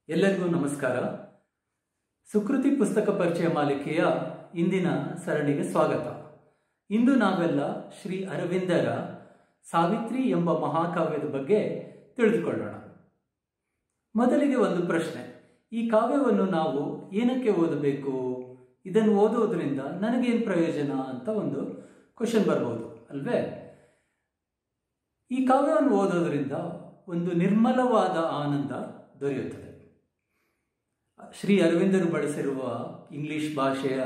ಎಲ್ಲರಿಗೂ ನಮಸ್ಕಾರ. ಸುಕೃತಿ ಪುಸ್ತಕ ಪರಿಚಯ ಮಾಲಿಕೆಯ ಇಂದಿನ ಸರಣಿಗೆ ಸ್ವಾಗತ. ಇಂದು ನಾವೆಲ್ಲ ಶ್ರೀ ಅರವಿಂದರ ಸಾವಿತ್ರಿ ಎಂಬ ಮಹಾಕಾವ್ಯದ ಬಗ್ಗೆ ತಿಳಿದುಕೊಳ್ಳೋಣ. ಮೊದಲಿಗೆ ಒಂದು ಪ್ರಶ್ನೆ, ಈ ಕಾವ್ಯವನ್ನು ನಾವು ಏನಕ್ಕೆ ಓದಬೇಕು? ಇದನ್ನು ಓದೋದ್ರಿಂದ ನನಗೇನು ಪ್ರಯೋಜನ ಅಂತ ಒಂದು ಕ್ವಶನ್ ಬರ್ಬೋದು ಅಲ್ವೇ? ಈ ಕಾವ್ಯವನ್ನು ಓದೋದ್ರಿಂದ ಒಂದು ನಿರ್ಮಲವಾದ ಆನಂದ ದೊರೆಯುತ್ತದೆ. ಶ್ರೀ ಅರವಿಂದರು ಬಳಸಿರುವ ಇಂಗ್ಲಿಷ್ ಭಾಷೆಯ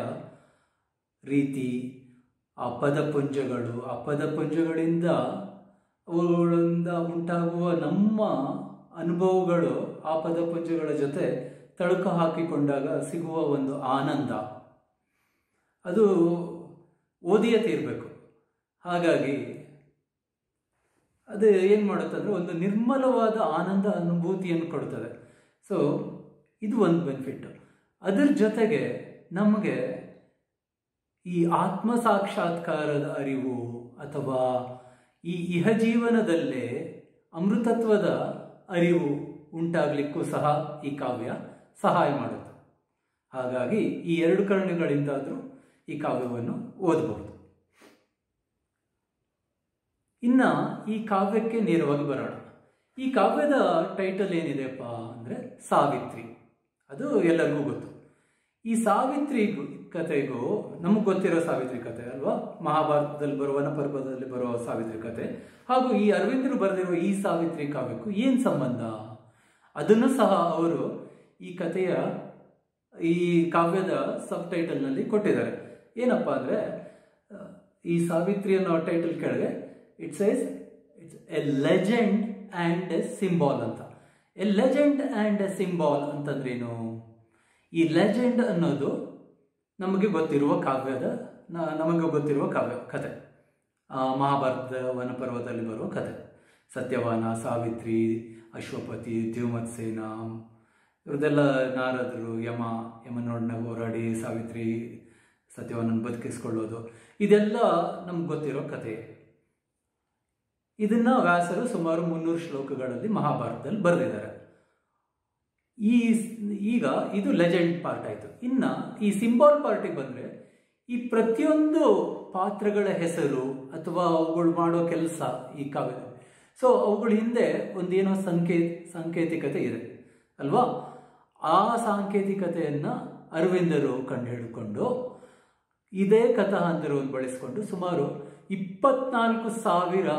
ರೀತಿ, ಆ ಪದಪುಂಜಗಳಿಂದ ಅವುಗಳಿಂದ ಉಂಟಾಗುವ ನಮ್ಮ ಅನುಭವಗಳು ಆ ಪದಪುಂಜಗಳ ಜೊತೆ ತಳುಕು ಹಾಕಿಕೊಂಡಾಗ ಸಿಗುವ ಒಂದು ಆನಂದ, ಅದು ಓದಿಯೇ ತೀರಬೇಕು. ಹಾಗಾಗಿ ಅದು ಏನು ಮಾಡುತ್ತಂದರೆ ಒಂದು ನಿರ್ಮಲವಾದ ಆನಂದ ಅನುಭೂತಿಯನ್ನು ಕೊಡುತ್ತದೆ. ಸೊ ಇದು ಒಂದು ಬೆನಿಫಿಟ್ಟು. ಅದರ ಜೊತೆಗೆ ನಮಗೆ ಈ ಆತ್ಮ ಸಾಕ್ಷಾತ್ಕಾರದ ಅರಿವು ಅಥವಾ ಈ ಇಹಜೀವನದಲ್ಲೇ ಅಮೃತತ್ವದ ಅರಿವು ಉಂಟಾಗಲಿಕ್ಕೂ ಸಹ ಈ ಕಾವ್ಯ ಸಹಾಯ ಮಾಡುತ್ತೆ. ಹಾಗಾಗಿ ಈ ಎರಡು ಕಾರಣಗಳಿಂದಾದರೂ ಈ ಕಾವ್ಯವನ್ನು ಓದಬಹುದು. ಇನ್ನು ಈ ಕಾವ್ಯಕ್ಕೆ ನೇರವಾಗಿ ಬರೋಣ. ಈ ಕಾವ್ಯದ ಟೈಟಲ್ ಏನಿದೆಪ್ಪ ಅಂದರೆ ಸಾವಿತ್ರಿ. ಅದು ಎಲ್ಲರಿಗೂ ಗೊತ್ತು. ಈ ಸಾವಿತ್ರಿ ಕಥೆಗೂ ನಮಗೆ ಗೊತ್ತಿರೋ ಸಾವಿತ್ರಿ ಕಥೆ ಅಲ್ವಾ, ಮಹಾಭಾರತದಲ್ಲಿ ಬರುವ ವನಪರ್ವದಲ್ಲಿ ಬರುವ ಸಾವಿತ್ರಿ ಕಥೆ, ಹಾಗೂ ಈ ಅರವಿಂದರು ಬರೆದಿರುವ ಈ ಸಾವಿತ್ರಿ ಕಾವ್ಯಕ್ಕೂ ಏನು ಸಂಬಂಧ? ಅದನ್ನು ಸಹ ಅವರು ಈ ಕಥೆಯ ಈ ಕಾವ್ಯದ ಸಬ್ ಟೈಟಲ್ನಲ್ಲಿ ಕೊಟ್ಟಿದ್ದಾರೆ. ಏನಪ್ಪ ಅಂದರೆ, ಈ ಸಾವಿತ್ರಿ ಅನ್ನೋ ಟೈಟಲ್ ಕೆಳಗೆ it says it's a legend and a symbol ಅಂತ. A legend and a symbol ಅಂತಂದ್ರೇನು? ಈ ಲೆಜೆಂಡ್ ಅನ್ನೋದು ನಮಗೆ ಗೊತ್ತಿರುವ ಕಥೆ, ಮಹಾಭಾರತದ ವನಪರ್ವದಲ್ಲಿ ಬರುವ ಕಥೆ. ಸತ್ಯವಾನ, ಸಾವಿತ್ರಿ, ಅಶ್ವಪತಿ, ದ್ಯುಮತ್ಸೇನ ಇವ್ರದೆಲ್ಲ ನಾರದರು, ಯಮನೊಡನೆ ಹೋರಾಡಿ ಸಾವಿತ್ರಿ ಸತ್ಯವಾನನ ಬದುಕಿಸ್ಕೊಳ್ಳೋದು, ಇದೆಲ್ಲ ನಮ್ಗೆ ಗೊತ್ತಿರೋ ಕಥೆ. ಇದನ್ನ ವ್ಯಾಸರು ಸುಮಾರು 300 ಶ್ಲೋಕಗಳಲ್ಲಿ ಮಹಾಭಾರತದಲ್ಲಿ ಬರೆದಿದ್ದಾರೆ. ಈಗ ಇದು ಲೆಜೆಂಡ್ ಪಾರ್ಟ್ ಆಯಿತು. ಇನ್ನು ಈ ಸಿಂಬಾಲ್ ಪಾರ್ಟಿಗೆ ಬಂದರೆ, ಈ ಪ್ರತಿಯೊಂದು ಪಾತ್ರಗಳ ಹೆಸರು ಅಥವಾ ಅವುಗಳು ಮಾಡೋ ಕೆಲಸ ಈ ಕಾವ್ಯದಲ್ಲಿ. ಸೊ ಅವುಗಳ ಹಿಂದೆ ಒಂದೇನೋ ಸಾಂಕೇತಿಕತೆ ಇದೆ ಅಲ್ವಾ? ಆ ಸಾಂಕೇತಿಕತೆಯನ್ನು ಅರವಿಂದರು ಕಂಡುಹಿಡಿದುಕೊಂಡು ಇದೇ ಕಥಾಹಂತರವನ್ನು ಬಳಸಿಕೊಂಡು ಸುಮಾರು 24,000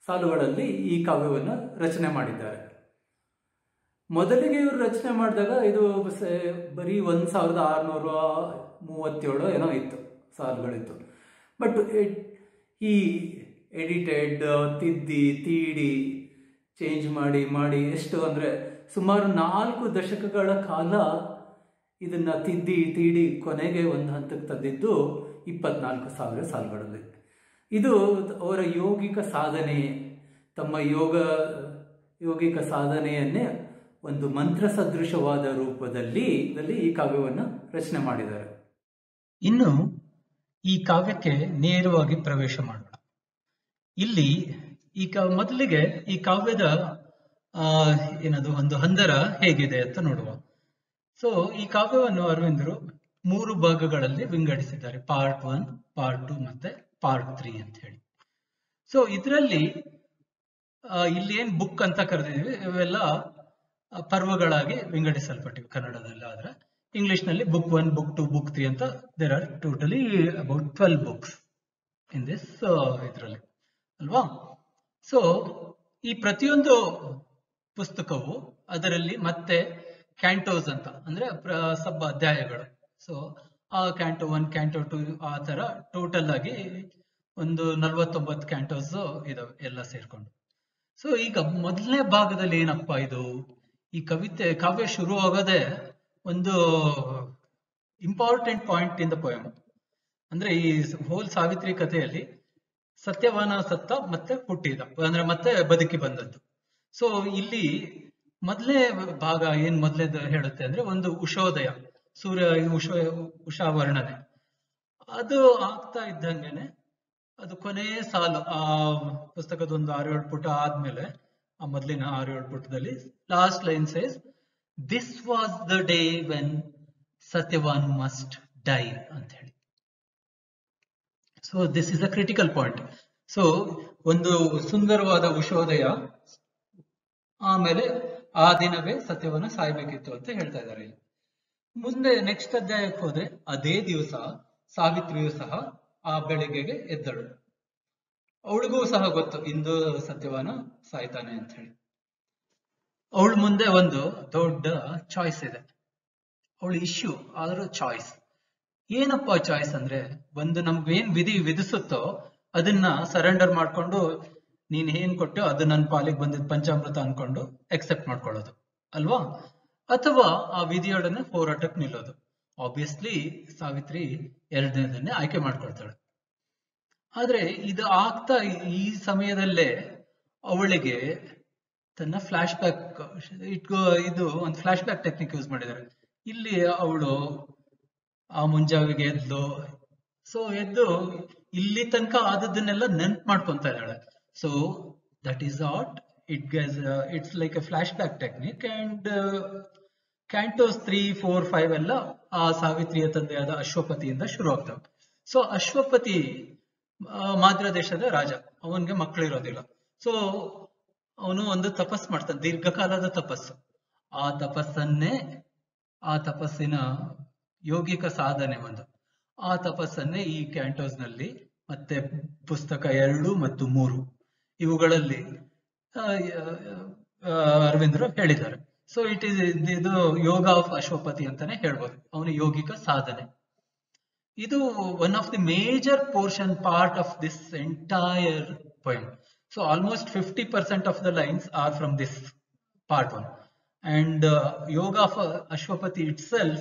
ಸಾಲುಗಳಲ್ಲಿ ಈ ಕಾವ್ಯವನ್ನು ರಚನೆ ಮಾಡಿದ್ದಾರೆ. ಮೊದಲಿಗೆ ಇವರು ರಚನೆ ಮಾಡಿದಾಗ ಇದು ಬರೀ 1637 ಏನೋ ಇತ್ತು, ಸಾಲುಗಳಿತ್ತು. ಬಟ್ ಈ ಎಡಿಟೆಡ್, ತಿದ್ದಿ ತೀಡಿ ಚೇಂಜ್ ಮಾಡಿ ಎಷ್ಟು ಅಂದರೆ ಸುಮಾರು 4 ದಶಕಗಳ ಕಾಲ ಇದನ್ನು ತಿದ್ದಿ ತೀಡಿ ಕೊನೆಗೆ ಒಂದು ಹಂತಕ್ಕೆ ತಂದಿದ್ದು 24,000 ಸಾಲುಗಳಲ್ಲಿ. ಇದು ಅವರ ಯೋಗಿಕ ಸಾಧನೆ, ತಮ್ಮ ಯೋಗಿಕ ಸಾಧನೆಯನ್ನೇ ಒಂದು ಮಂತ್ರ ಸದೃಶವಾದ ರೂಪದಲ್ಲಿ ಈ ಕಾವ್ಯವನ್ನು ರಚನೆ ಮಾಡಿದ್ದಾರೆ. ಇನ್ನು ಈ ಕಾವ್ಯಕ್ಕೆ ನೇರವಾಗಿ ಪ್ರವೇಶ ಮಾಡೋಣ. ಇಲ್ಲಿ ಮೊದಲಿಗೆ ಈ ಕಾವ್ಯದ ಒಂದು ಹಂದರ ಹೇಗಿದೆ ಅಂತ ನೋಡುವ. ಸೊ ಈ ಕಾವ್ಯವನ್ನು ಅರವಿಂದರು 3 ಭಾಗಗಳಲ್ಲಿ ವಿಂಗಡಿಸಿದ್ದಾರೆ, ಪಾರ್ಟ್ 1, ಪಾರ್ಟ್ 2 ಮತ್ತೆ ಪಾರ್ಟ್ 3 ಅಂತ ಹೇಳಿ. ಸೊ ಇದರಲ್ಲಿ ಇಲ್ಲಿ ಏನ್ ಬುಕ್ ಅಂತ ಕರೆದಿದ್ವಿ, ಇವೆಲ್ಲ ಪರ್ವಗಳಾಗಿ ವಿಂಗಡಿಸಲ್ಪಟ್ಟಿವೆ ಕನ್ನಡದಲ್ಲಿ. ಆದ್ರೆ ಇಂಗ್ಲಿಷ್ ನಲ್ಲಿ ಬುಕ್ 1, ಬುಕ್ 2, ಬುಕ್ 3 ಅಂತ there are totally about 12 books in this ಇದರಲ್ಲಿ ಅಲ್ವಾ? ಸೊ ಈ ಪ್ರತಿಯೊಂದು ಪುಸ್ತಕವು ಅದರಲ್ಲಿ ಮತ್ತೆ ಕ್ಯಾಂಟೋಸ್ ಅಂತ ಅಂದ್ರೆ ಸಬ್ ಅಧ್ಯಾಯಗಳು. ಸೊ ಆ ಕ್ಯಾಂಟೋ 1, ಕ್ಯಾಂಟೋ 2 ಆ ತರ ಟೋಟಲ್ ಆಗಿ ಒಂದು 49 ಕ್ಯಾಂಟೋಸ್ ಇದಾವೆ ಎಲ್ಲ ಸೇರ್ಕೊಂಡು. ಸೊ ಈಗ ಮೊದಲನೇ ಭಾಗದಲ್ಲಿ ಏನಪ್ಪಾ ಇದು, ಈ ಕಾವ್ಯ ಶುರು ಆಗೋದೇ ಒಂದು important point in the poem. ಅಂದ್ರೆ ಈ ಹೋಲ್ ಸಾವಿತ್ರಿ ಕಥೆಯಲ್ಲಿ ಸತ್ಯವಾನ ಸತ್ತ ಮತ್ತೆ ಹುಟ್ಟಿದ, ಅಂದ್ರೆ ಮತ್ತೆ ಬದುಕಿ ಬಂದದ್ದು. ಸೊ ಇಲ್ಲಿ ಮೊದಲನೇ ಭಾಗ ಏನ್ ಮೊದಲೇದು ಹೇಳುತ್ತೆ ಅಂದ್ರೆ ಒಂದು ಉಷೋದಯ, ಸೂರ್ಯ ಉಷಾ ವರ್ಣನೆ. ಅದು ಆಗ್ತಾ ಇದ್ದಂಗೆನೆ ಅದು ಕೊನೆಯ ಸಾಲು, ಆ ಪುಸ್ತಕದ ಒಂದು 6-7 ಪುಟ ಆದ್ಮೇಲೆ ಆ ಮೊದಲಿನ 6-7 ಪುಟದಲ್ಲಿ last line says this was the day when Satyavan must die ಅಂತ ಹೇಳಿ. So this is a critical point. So ಒಂದು ಸುಂದರವಾದ ಉಷೋದಯ, ಆಮೇಲೆ ಆ ದಿನವೇ ಸತ್ಯವನ್ನ ಸಾಯ್ಬೇಕಿತ್ತು ಅಂತ ಹೇಳ್ತಾ ಇದ್ದಾರೆ. ಮುಂದೆ ನೆಕ್ಸ್ಟ್ ಅಧ್ಯಾಯಕ್ಕೆ ಹೋದ್ರೆ ಅದೇ ದಿವಸ ಸಾವಿತ್ರಿಯು ಸಹ ಆ ಬೆಳಿಗ್ಗೆಗೆ ಎದ್ದಳು. ಅವಳಿಗೂ ಸಹ ಗೊತ್ತು ಇಂದು ಸತ್ಯವಾನ ಸಾಯ್ತಾನೆ ಅಂತ ಹೇಳಿ. ಅವಳ ಮುಂದೆ ಒಂದು ದೊಡ್ಡ ಚಾಯ್ಸ್ ಇದೆ. ಅವಳ ಇಶ್ಯೂ ಆದ್ರೂ ಚಾಯ್ಸ್ ಏನಪ್ಪಾ ಚಾಯ್ಸ್ ಅಂದ್ರೆ, ಒಂದು ನಮ್ಗೇನ್ ವಿಧಿ ವಿಧಿಸುತ್ತೋ ಅದನ್ನ ಸರೆಂಡರ್ ಮಾಡ್ಕೊಂಡು ನೀನ್ ಏನ್ ಕೊಟ್ಟು ಅದು ನನ್ನ ಪಾಲಿಗೆ ಬಂದಿದ್ ಪಂಚಾಮೃತ ಅನ್ಕೊಂಡು ಎಕ್ಸೆಪ್ಟ್ ಮಾಡ್ಕೊಳ್ಳೋದು ಅಲ್ವಾ, ಅಥವಾ ಆ ವಿಧಿಯೊಡನೆ ಹೋರಾಟಕ್ಕೆ ನಿಲ್ಲೋದು. ಆಬ್ವಿಯಸ್ಲಿ ಸಾವಿತ್ರಿ ಎರಡನೇದನ್ನೇ ಆಯ್ಕೆ ಮಾಡ್ಕೊಳ್ತಾಳೆ. ಆದ್ರೆ ಇದು ಆಗ್ತಾ ಈ ಸಮಯದಲ್ಲೇ ಅವಳಿಗೆ ತನ್ನ ಫ್ಲಾಶ್ ಬ್ಯಾಕ್ ಇದು ಒಂದು ಫ್ಲಾಶ್ ಬ್ಯಾಕ್ ಟೆಕ್ನಿಕ್ ಯೂಸ್ ಮಾಡಿದ್ದಾರೆ. ಇಲ್ಲಿ ಅವಳು ಆ ಮುಂಜಾವಿಗೆ ಎದ್ದು, ಸೊ ಎದ್ದು ಇಲ್ಲಿ ತನಕ ಆದದ್ದನ್ನೆಲ್ಲ ನೆನ್ಪು ಮಾಡ್ಕೊಂತ ಇದ್ದಾಳೆ. So that is what it's like a flashback technique. And cantos 3, 4, 5 ಎಲ್ಲ ಆ ಸಾವಿತ್ರಿಯ ತಂದೆಯಾದ ಅಶ್ವಪತಿಯಿಂದ ಶುರು ಆಗ್ತವೆ. ಸೊ ಅಶ್ವಪತಿ ಮಾದ್ರ ದೇಶದ ರಾಜ, ಅವನ್ಗೆ ಮಕ್ಕಳಿರೋದಿಲ್ಲ. ಸೊ ಅವನು ಒಂದು ತಪಸ್ ಮಾಡ್ತಾನೆ, ದೀರ್ಘಕಾಲದ ತಪಸ್ಸು. ಆ ತಪಸ್ಸಿನ ಯೋಗಿಕ ಸಾಧನೆ ಒಂದು, ಆ ತಪಸ್ಸನ್ನೇ ಈ ಕ್ಯಾಂಟೋಸ್ ನಲ್ಲಿ ಮತ್ತೆ ಪುಸ್ತಕ 2 ಮತ್ತು 3 ಇವುಗಳಲ್ಲಿ ಅರವಿಂದರು ಹೇಳಿದ್ದಾರೆ. ಸೊ ಇಟ್ ಈಸ್ ಇದು ಯೋಗ ಆಫ್ ಅಶ್ವಪತಿ ಅಂತಾನೆ ಹೇಳ್ಬೋದು, ಅವನ ಯೋಗಿಕ ಸಾಧನೆ. ಇದು one of the major portion part of this entire poem. So almost 50% of the lines are from this part 1. And yoga of Ashwapati itself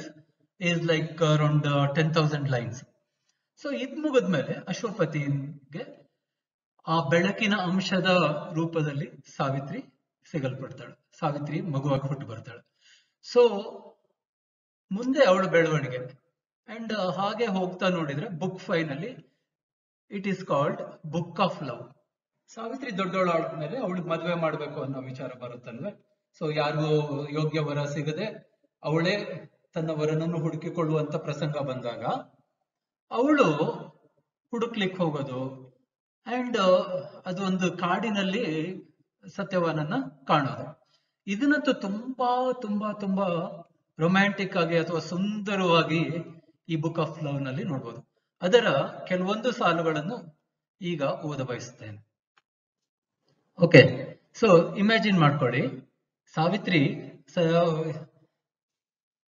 is like around 10,000 lines. So ಇದು ಮುಗಿದ್ಮೇಲೆ ಅಶ್ವಪತಿಗೆ ಆ ಬೆಳಕಿನ ಅಂಶದ ರೂಪದಲ್ಲಿ ಸಾವಿತ್ರಿ ಸಿಗಲ್ಪಡ್ತಾಳೆ. ಸಾವಿತ್ರಿ ಮಗುವಾಗಿ ಹುಟ್ಟು ಬರ್ತಾಳೆ. ಸೊ ಮುಂದೆ ಅವಳ ಬೆಳವಣಿಗೆ ಅಂಡ್ ಹಾಗೆ ಹೋಗ್ತಾ ನೋಡಿದ್ರೆ ಬುಕ್ 5 ನಲ್ಲಿ it is called book of love. Savitri ದೊಡ್ಡವಳು ಆದ್ಮೇಲೆ ಅವಳಿಗೆ ಮದುವೆ ಮಾಡ್ಬೇಕು ಅನ್ನೋ ವಿಚಾರ ಬರುತ್ತಲ್ವೇ. ಸೊ ಯಾರಿಗೂ ಯೋಗ್ಯ ವರ ಸಿಗದೆ ಅವಳೇ ತನ್ನ ವರನನ್ನು ಹುಡುಕಿಕೊಳ್ಳುವಂತ ಪ್ರಸಂಗ ಬಂದಾಗ ಅವಳು ಹುಡುಕ್ಲಿಕ್ಕೆ ಹೋಗೋದು ಅಂಡ್ ಅದು ಒಂದು ಕಾಡಿನಲ್ಲಿ ಸತ್ಯವಾನನ್ನ ಕಾಣೋದು. ಇದನ್ನಂತೂ ತುಂಬಾ ತುಂಬಾ ತುಂಬಾ ರೊಮ್ಯಾಂಟಿಕ್ ಆಗಿ ಅಥವಾ ಸುಂದರವಾಗಿ ಈ ಬುಕ್ ಆಫ್ ಲವ್ ನಲ್ಲಿ ನೋಡ್ಬೋದು. ಅದರ ಕೆಲವೊಂದು ಸಾಲುಗಳನ್ನು ಈಗ ಓದ ಬಯಸುತ್ತೇನೆ. ಓಕೆ, ಸೊ ಇಮ್ಯಾಜಿನ್ ಮಾಡ್ಕೊಳ್ಳಿ, ಸಾವಿತ್ರಿ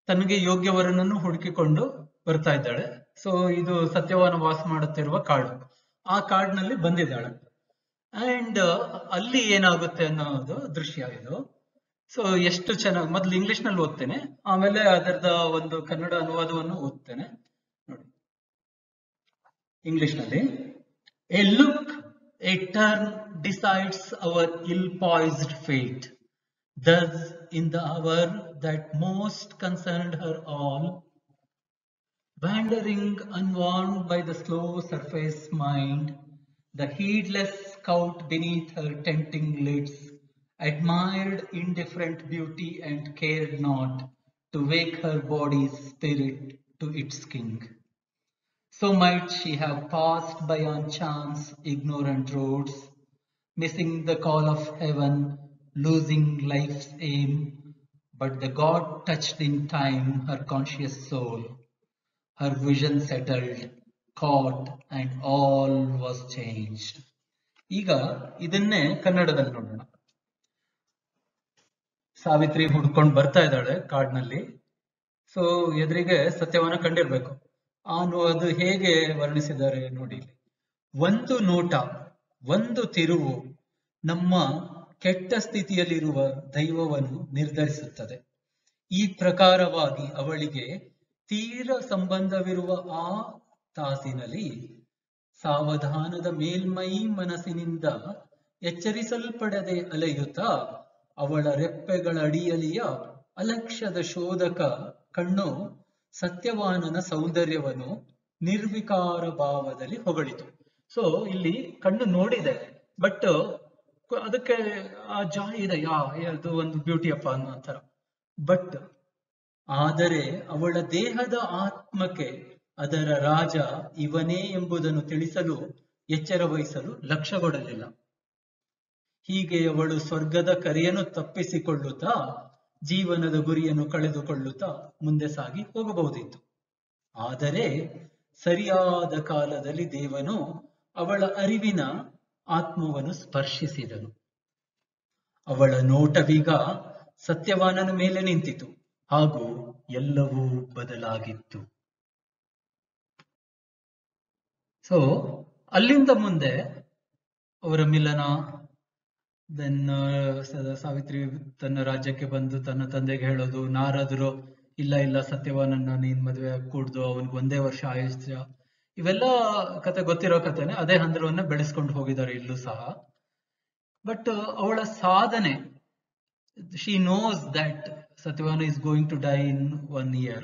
ತನಗೆ ಯೋಗ್ಯವರನನ್ನು ಹುಡುಕಿಕೊಂಡು ಬರ್ತಾ ಇದ್ದಾಳೆ. ಸೊ ಇದು ಸತ್ಯವಾನ ವಾಸ ಮಾಡುತ್ತಿರುವ ಕಾಡು, ಆ ಕಾಡಿನಲ್ಲಿ ಬಂದಿದ್ದಾಳೆ. ಅಂಡ್ ಅಲ್ಲಿ ಏನಾಗುತ್ತೆ ಅನ್ನೋದು ದೃಶ್ಯ ಇದು. ಸೊ ಎಷ್ಟು ಚೆನ್ನಾಗಿ, ಮೊದಲು ಇಂಗ್ಲಿಷ್ ನಲ್ಲಿ ಓದ್ತೇನೆ, ಆಮೇಲೆ ಅದರದ ಒಂದು ಕನ್ನಡ ಅನುವಾದವನ್ನು ಓದ್ತೇನೆ ನೋಡಿ. ಇಂಗ್ಲಿಷ್ ನಲ್ಲಿ, A look, a turn decides our ill-poised fate. Thus, in the hour that most concerned her all, wandering unwarned by the slow surface mind, the heedless scout beneath her tempting lids admired indifferent beauty and cared not to wake her body's spirit to its king. So might she have passed by on chance ignorant roads, missing the call of heaven, losing life's aim, but the God touched in time her conscious soul, her vision settled, caught, and all was changed. ಈಗ ಇದನ್ನೇ ಕನ್ನಡದಲ್ಲಿ ನೋಡೋಣ. ಸಾವಿತ್ರಿ ಹುಡ್ಕೊಂಡು ಬರ್ತಾ ಇದ್ದಾಳೆ ಕಾಡಿನಲ್ಲಿ. So ಎದುರಿಗೆ ಸತ್ಯವನ್ನ ಕಂಡಿರ್ಬೇಕು. ಅದು ಹೇಗೆ ವರ್ಣಿಸಿದ್ದಾರೆ ನೋಡಿ. ಒಂದು ನೋಟ, ಒಂದು ತಿರುವು ನಮ್ಮ ಕೆಟ್ಟ ಸ್ಥಿತಿಯಲ್ಲಿರುವ ದೈವವನ್ನು ನಿರ್ಧರಿಸುತ್ತದೆ. ಈ ಪ್ರಕಾರವಾಗಿ ಅವಳಿಗೆ ತೀರ ಸಂಬಂಧವಿರುವ ಆ ತಾಸಿನಲ್ಲಿ ಸಾವಧಾನದ ಮೇಲ್ಮೈ ಮನಸ್ಸಿನಿಂದ ಎಚ್ಚರಿಸಲ್ಪಡದೆ ಅಲೆಯುತ್ತಾ ಅವಳ ರೆಪ್ಪೆಗಳ ಅಡಿಯಲಿಯ ಅಲಕ್ಷ್ಯದ ಶೋಧಕ ಕಣ್ಣು ಸತ್ಯವಾನನ ಸೌಂದರ್ಯವನ್ನು ನಿರ್ವಿಕಾರ ಭಾವದಲ್ಲಿ ಹೊಗಳಿತು. ಸೊ ಇಲ್ಲಿ ಕಣ್ಣು ನೋಡಿದೆ, ಬಟ್ ಅದಕ್ಕೆ ಆ ಜಾಯ್ ಇದೆ, ಅದು ಒಂದು ಬ್ಯೂಟಿ ಅಪ್ಪ ಅನ್ನೋ ತರ. ಬಟ್ ಆದರೆ ಅವಳ ದೇಹದ ಆತ್ಮಕ್ಕೆ ಅದರ ರಾಜ ಇವನೇ ಎಂಬುದನ್ನು ತಿಳಿಸಲು ಎಚ್ಚರ ವಹಿಸಲು ಲಕ್ಷ್ಯಗೊಡಲಿಲ್ಲ. ಹೀಗೆ ಅವಳು ಸ್ವರ್ಗದ ಕರೆಯನ್ನು ತಪ್ಪಿಸಿಕೊಳ್ಳುತ್ತಾ ಜೀವನದ ಗುರಿಯನ್ನು ಕಳೆದುಕೊಳ್ಳುತ್ತಾ ಮುಂದೆ ಸಾಗಿ ಹೋಗಬಹುದಿತ್ತು. ಆದರೆ ಸರಿಯಾದ ಕಾಲದಲ್ಲಿ ದೇವನು ಅವಳ ಅರಿವಿನ ಆತ್ಮವನ್ನು ಸ್ಪರ್ಶಿಸಿದನು. ಅವಳ ನೋಟವೀಗ ಸತ್ಯವಾನನ ಮೇಲೆ ನಿಂತಿತು ಹಾಗೂ ಎಲ್ಲವೂ ಬದಲಾಗಿತ್ತು. ಸೊ ಅಲ್ಲಿಂದ ಮುಂದೆ ಅವರ ಮಿಲನ, ದೆನ್ ಸಾವಿತ್ರಿ ತನ್ನ ರಾಜ್ಯಕ್ಕೆ ಬಂದು ತನ್ನ ತಂದೆಗೆ ಹೇಳೋದು, ನಾರದರು ಇಲ್ಲ ಇಲ್ಲ ಸತ್ಯವಾನನ್ನ ನೀನ್ ಮದುವೆ ಕೂಡ್ದು ಅವನಿಗೆ 1 ವರ್ಷ ಆಯುಷ್ಯ, ಇವೆಲ್ಲ ಕತೆ ಗೊತ್ತಿರೋ ಕಥೆನೆ. ಅದೇ ಹಂದರವನ್ನ ಬೆಳೆಸ್ಕೊಂಡು ಹೋಗಿದ್ದಾರೆ ಇಲ್ಲೂ ಸಹ. ಬಟ್ ಅವಳ ಸಾಧನೆ, she knows that Satyavan is going to die in 1 year.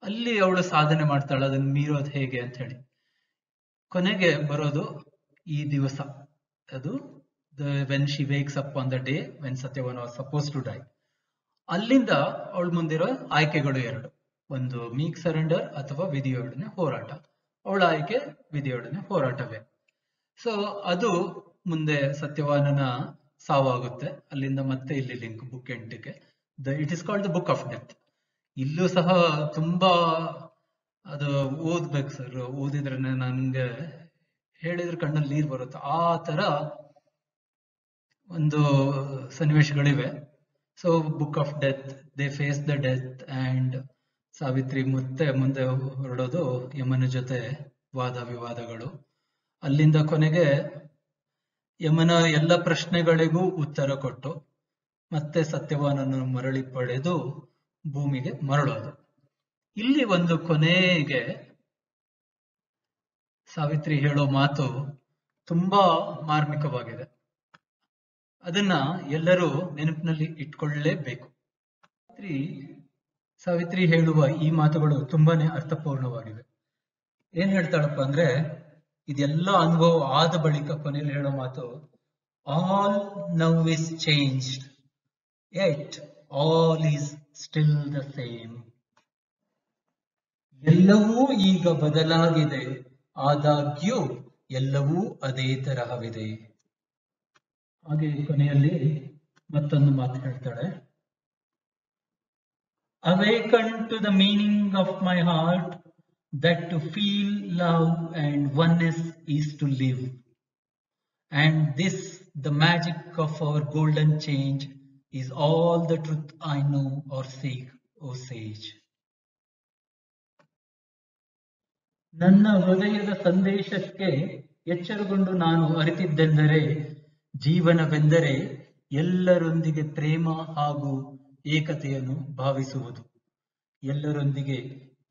ಅಲ್ಲಿ ಅವಳು ಸಾಧನೆ ಮಾಡ್ತಾಳೆ, ಅದನ್ನ ಮೀರೋದು ಹೇಗೆ ಅಂತ ಹೇಳಿ. ಕೊನೆಗೆ ಬರೋದು ಈ ದಿವಸ, ಅದು when she wakes up on the day when Satyavan was supposed to die. ಅಲ್ಲಿಂದ ಅವಳ ಮುಂದಿರೋ ಆಯ್ಕೆಗಳು 2, ಒಂದು ಮೀಕ್ ಸರೆಂಡರ್ ಅಥವಾ ವಿಧಿಯೊಡನೆ ಹೋರಾಟ. ಅವಳ ಆಯ್ಕೆ ವಿಧಿಯೊಡನೆ ಹೋರಾಟವೇ. ಸೊ ಅದು ಮುಂದೆ ಸತ್ಯವಾನನ ಸಾವಾಗುತ್ತೆ. ಅಲ್ಲಿಂದ ಮತ್ತೆ ಇಲ್ಲಿ ಲಿಂಕ್ ಬುಕ್ 8ಗೆ. It is called the book of death. ಇಲ್ಲೂ ಸಹ ತುಂಬಾ ಅದು ಓದ್ಬೇಕು ಸರ್, ಓದಿದ್ರೆ ನನ್ಗೆ ಹೇಳಿದ್ರೆ ಕಣ್ಣಲ್ಲಿ ನೀರು ಬರುತ್ತೆ. ಆ ತರ ಒಂದು ಸನ್ನಿವೇಶಗಳಿವೆ. So book of death, they face the death and Savitri ಮತ್ತೆ ಮುಂದೆ ಹೊರಡೋದು ಯಮನ ಜೊತೆ ವಾದ ವಿವಾದಗಳು. ಅಲ್ಲಿಂದ ಕೊನೆಗೆ ಯಮನ ಎಲ್ಲ ಪ್ರಶ್ನೆಗಳಿಗೂ ಉತ್ತರ ಕೊಟ್ಟು ಮತ್ತೆ ಸತ್ಯವಾನನ್ನು ಮರಳಿ ಪಡೆದು ಭೂಮಿಗೆ ಮರಳೋದು. ಇಲ್ಲಿ ಒಂದು ಕೊನೆಗೆ ಸಾವಿತ್ರಿ ಹೇಳೋ ಮಾತು ತುಂಬಾ ಮಾರ್ಮಿಕವಾಗಿದೆ. ಅದನ್ನ ಎಲ್ಲರೂ ನೆನಪಿನಲ್ಲಿ ಇಟ್ಕೊಳ್ಳಲೇಬೇಕು. ಸಾವಿತ್ರಿ ಹೇಳುವ ಈ ಮಾತುಗಳು ತುಂಬಾನೇ ಅರ್ಥಪೂರ್ಣವಾಗಿವೆ. ಏನ್ ಹೇಳ್ತಾಳಪ್ಪ ಅಂದ್ರೆ, ಇದೆಲ್ಲ ಅನುಭವ ಆದ ಬಳಿಕ ಕೊನೆಯಲ್ಲಿ ಹೇಳೋ ಮಾತು, all now is changed yet all is still the same. ಎಲ್ಲವೂ ಈಗ ಬದಲಾಗಿದೆ, ಆದಾಗ್ಯೂ ಎಲ್ಲವೂ ಅದೇ ತರಹವಿದೆ. ಹಾಗೆ ಕೊನೆಯಲ್ಲಿ ಮತ್ತೊಂದು ಮಾತು ಹೇಳ್ತಾಳೆ, awaken to the meaning of my heart that to feel love and oneness is to live, and this the magic of our golden change is all the truth I know or seek, O sage. ನನ್ನ ಹೃದಯದ ಸಂದೇಶಕ್ಕೆ ಎಚ್ಚರಗೊಂಡು ನಾನು ಅರಿತಿದ್ದೆಂದರೆ, ಜೀವನವೆಂದರೆ ಎಲ್ಲರೊಂದಿಗೆ ಪ್ರೇಮ ಹಾಗೂ ಏಕತೆಯನ್ನು ಭಾವಿಸುವುದು. ಎಲ್ಲರೊಂದಿಗೆ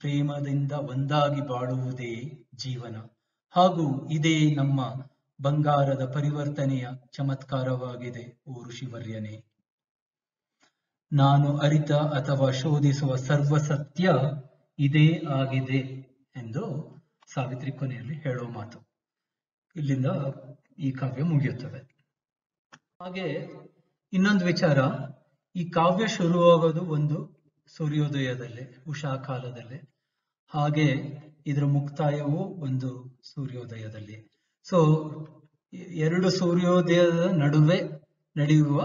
ಪ್ರೇಮದಿಂದ ಒಂದಾಗಿ ಬಾಳುವುದೇ ಜೀವನ, ಹಾಗೂ ಇದೇ ನಮ್ಮ ಬಂಗಾರದ ಪರಿವರ್ತನೆಯ ಚಮತ್ಕಾರವಾಗಿದೆ ಓ ಋಷಿವರ್ಯನೇ. ನಾನು ಅರಿತ ಅಥವಾ ಶೋಧಿಸುವ ಸರ್ವಸತ್ಯ ಇದೇ ಆಗಿದೆ ಎಂದು ಸಾವಿತ್ರಿ ಕೊನೆಯಲ್ಲಿ ಹೇಳೋ ಮಾತು. ಇಲ್ಲಿಂದ ಈ ಕಾವ್ಯ ಮುಗಿಯುತ್ತದೆ. ಹಾಗೆ ಇನ್ನೊಂದು ವಿಚಾರ, ಈ ಕಾವ್ಯ ಶುರುವಾಗೋದು ಒಂದು ಸೂರ್ಯೋದಯದಲ್ಲಿ, ಉಷಾ ಕಾಲದಲ್ಲಿ. ಹಾಗೆ ಇದರ ಮುಕ್ತಾಯವೂ ಒಂದು ಸೂರ್ಯೋದಯದಲ್ಲಿ. ಸೊ 2 ಸೂರ್ಯೋದಯದ ನಡುವೆ ನಡೆಯುವ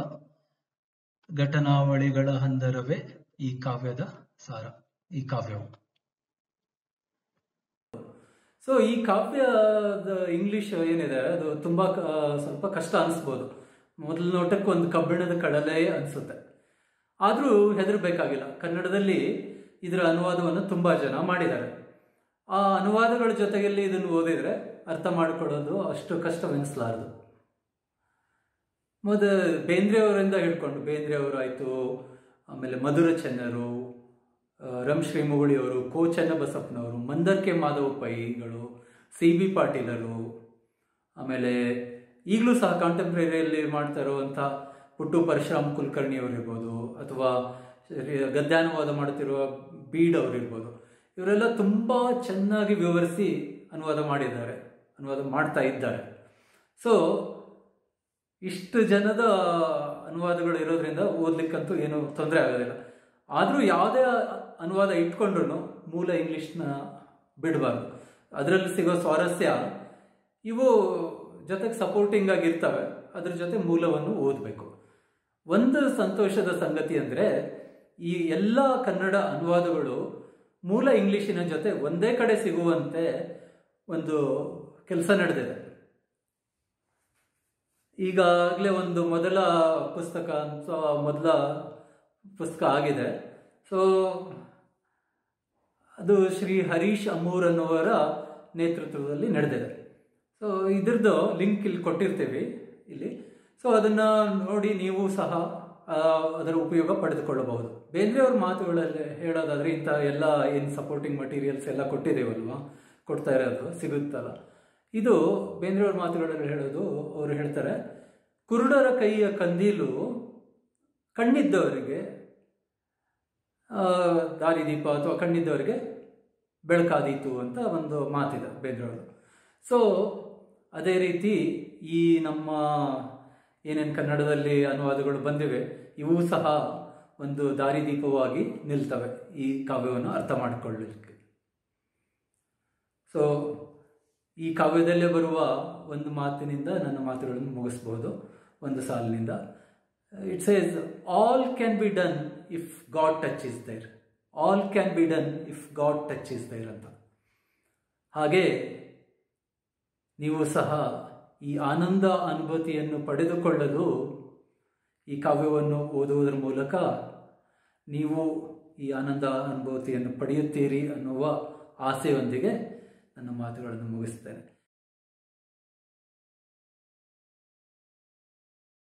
ಘಟನಾವಳಿಗಳ ಹಂದರವೇ ಈ ಕಾವ್ಯದ ಸಾರ, ಈ ಕಾವ್ಯವು. ಸೊ ಈ ಕಾವ್ಯದ ಇಂಗ್ಲಿಷ್ ಏನಿದೆ ಅದು ತುಂಬಾ ಸ್ವಲ್ಪ ಕಷ್ಟ ಅನಿಸ್ಬೋದು. ಮೊದಲ ನೋಟಕ್ಕೆ ಒಂದು ಕಬ್ಬಿಣದ ಕಡಲೆ ಅನಿಸುತ್ತೆ. ಆದರೂ ಹೆದರಬೇಕಾಗಿಲ್ಲ, ಕನ್ನಡದಲ್ಲಿ ಇದರ ಅನುವಾದವನ್ನು ತುಂಬಾ ಜನ ಮಾಡಿದ್ದಾರೆ. ಆ ಅನುವಾದಗಳ ಜೊತೆಯಲ್ಲಿ ಇದನ್ನು ಓದಿದರೆ ಅರ್ಥ ಮಾಡಿಕೊಳ್ಳೋದು ಅಷ್ಟು ಕಷ್ಟವೆನಿಸಲಾರದು. ಬೇಂದ್ರೆಯವರಿಂದ ಹಿಡ್ಕೊಂಡು, ಬೇಂದ್ರೆಯವರು ಆಯಿತು, ಆಮೇಲೆ ಮಧುರ ಚೆನ್ನರು, ರಂ ಶ್ರೀ ಮುಗುಳಿಯವರು, ಕೋ ಚೆನ್ನಬಸಪ್ಪನವರು, ಮಂದರ್ಕೆ ಮಾಧವ ಪೈಗಳು, CB ಪಾಟೀಲರು, ಆಮೇಲೆ ಈಗಲೂ ಸಹ ಕಾಂಟೆಂಪ್ರರಿಯಲ್ಲಿ ಮಾಡ್ತಾ ಇರುವಂಥ ಪುಟ್ಟು ಪರಶುರಾಮ್ ಕುಲಕರ್ಣಿ ಅವರಿರ್ಬೋದು, ಅಥವಾ ಗದ್ಯಾನುವಾದ ಮಾಡುತ್ತಿರುವ ಬೀಡ್ ಅವರಿರ್ಬೋದು. ಇವರೆಲ್ಲ ತುಂಬ ಚೆನ್ನಾಗಿ ವಿವರಿಸಿ ಅನುವಾದ ಮಾಡ್ತಾ ಇದ್ದಾರೆ. ಸೊ ಇಷ್ಟು ಜನದ ಅನುವಾದಗಳು ಇರೋದ್ರಿಂದ ಓದ್ಲಿಕ್ಕಂತೂ ಏನು ತೊಂದರೆ ಆಗೋದಿಲ್ಲ. ಆದರೂ ಯಾವುದೇ ಅನುವಾದ ಇಟ್ಕೊಂಡ್ರು ಮೂಲ ಇಂಗ್ಲೀಷ್ನ ಬಿಡಬಾರ್ದು. ಅದರಲ್ಲಿ ಸಿಗೋ ಸ್ವಾರಸ್ಯ ಇವು ಜೊತೆಗೆ ಸಪೋರ್ಟಿಂಗ್ ಆಗಿರ್ತವೆ, ಅದ್ರ ಜೊತೆ ಮೂಲವನ್ನು ಓದಬೇಕು. ಒಂದು ಸಂತೋಷದ ಸಂಗತಿ ಅಂದರೆ ಈ ಎಲ್ಲ ಕನ್ನಡ ಅನುವಾದಗಳು ಮೂಲ ಇಂಗ್ಲೀಷಿನ ಜೊತೆ ಒಂದೇ ಕಡೆ ಸಿಗುವಂತೆ ಒಂದು ಕೆಲಸ ನಡೆದಿದೆ. ಈಗಾಗಲೇ ಒಂದು ಮೊದಲ ಪುಸ್ತಕ ಆಗಿದೆ. ಸೊ ಅದು ಶ್ರೀ ಹರೀಶ್ ಅಮೂರ್ ಅನ್ನುವರ ನೇತೃತ್ವದಲ್ಲಿ ನಡೆದಿದೆ. ಸೊ ಇದ್ರದ್ದು ಲಿಂಕ್ ಇಲ್ಲಿ ಕೊಟ್ಟಿರ್ತೀವಿ ಇಲ್ಲಿ. ಸೊ ಅದನ್ನು ನೋಡಿ ನೀವು ಸಹ ಅದರ ಉಪಯೋಗ ಪಡೆದುಕೊಳ್ಳಬಹುದು. ಬೇಂದ್ರೆಯವ್ರ ಮಾತುಗಳಲ್ಲಿ ಹೇಳೋದಾದರೆ ಇಂಥ ಎಲ್ಲ ಏನು ಸಪೋರ್ಟಿಂಗ್ ಮಟೀರಿಯಲ್ಸ್ ಎಲ್ಲ ಕೊಟ್ಟಿದ್ದೇವಲ್ವ, ಕೊಡ್ತಾ ಇರೋದು ಸಿಗುತ್ತಲ್ಲ, ಇದು ಬೇಂದ್ರೆಯವ್ರ ಮಾತುಗಳಲ್ಲಿ ಹೇಳೋದು. ಅವರು ಹೇಳ್ತಾರೆ, ಕುರುಡರ ಕೈಯ ಕಂದೀಲು ಕಣ್ಣಿದ್ದವರಿಗೆ ದಾರಿದೀಪ ಅಥವಾ ಕಣ್ಣಿದ್ದವರಿಗೆ ಬೆಳಕಾದೀತು ಅಂತ ಒಂದು ಮಾತಿದೆ ಬೇಂದ್ರೆಯವರು. ಸೊ ಅದೇ ರೀತಿ ಈ ನಮ್ಮ ಏನೇನು ಕನ್ನಡದಲ್ಲಿ ಅನುವಾದಗಳು ಬಂದಿವೆ ಇವು ಸಹ ಒಂದು ದಾರಿದೀಪವಾಗಿ ನಿಲ್ತವೆ ಈ ಕಾವ್ಯವನ್ನು ಅರ್ಥ ಮಾಡಿಕೊಳ್ಳಲಿಕ್ಕೆ. ಸೊ ಈ ಕಾವ್ಯದಲ್ಲೇ ಬರುವ ಒಂದು ಮಾತಿನಿಂದ ನನ್ನ ಮಾತುಗಳನ್ನು ಮುಗಿಸ್ಬೋದು. ಒಂದು ಸಾಲಿನಿಂದ it says, all can be done if God touch is there. All can be done if God touch is there ಅಂತ. ಹಾಗೆ ನೀವು ಸಹ ಈ ಆನಂದ ಅನುಭೂತಿಯನ್ನು ಪಡೆದುಕೊಳ್ಳಲು ಈ ಕಾವ್ಯವನ್ನು ಓದುವುದರ ಮೂಲಕ ನೀವು ಈ ಆನಂದ ಅನುಭೂತಿಯನ್ನು ಪಡೆಯುತ್ತೀರಿ ಅನ್ನುವ ಆಸೆಯೊಂದಿಗೆ ನನ್ನ ಮಾತುಗಳನ್ನು ಮುಗಿಸ್ತೇನೆ.